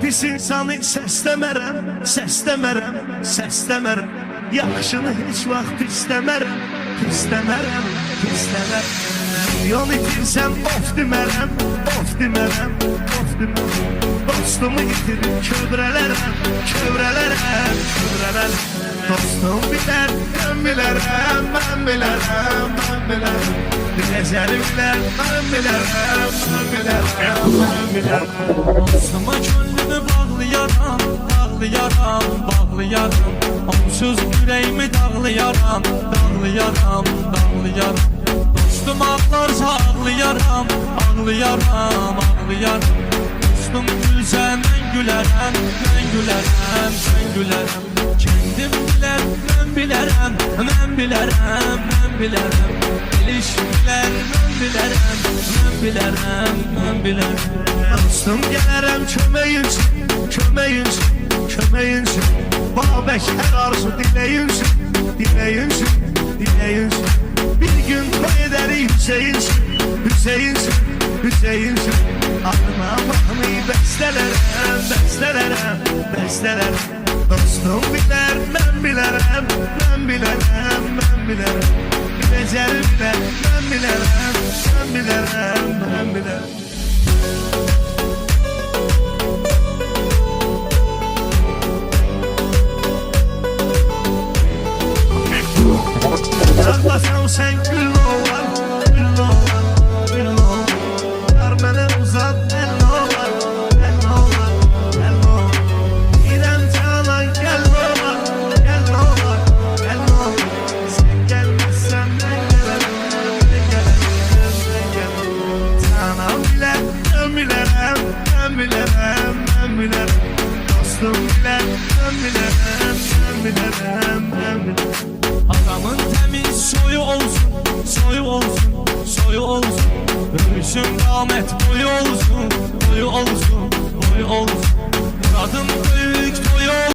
Pis insanı səsləmərəm Yaxşını heç vaxt istəmərəm Milyon itirsəm of demərəm Dostumu itirib kövrələrəm Dostum bilər, mən bilərəm Biləcəli bilər, mən bilərəm Dostuma gönlümü bağlayaram Onsuz yüreğimi dağlayaram Dostum ağlarsa ağlayaram Dostum gülsə mən gülərəm Kendim bilərəm, mən bilərəm İlişkilər mən bilərəm Dostum gələrəm köməyin üçün Babək hər arzu diləyin üçün Bir gün toy edərik Hüseyin üçün Adına mahnı bəstələrəm Dostum bilər, mən bilərəm Biləcəli bilər, mən bilərəm Yarlasan sen gül oğlan Yar mənə uzat el oğlan İrəm canan gel oğlan Sen gelmezsen ben gələrim Canam bilər, mən bilərəm Dostum bilər, mən bilərəm Adamın temiz soyu olsun Ölüşün rahmet boyu olsun Muradım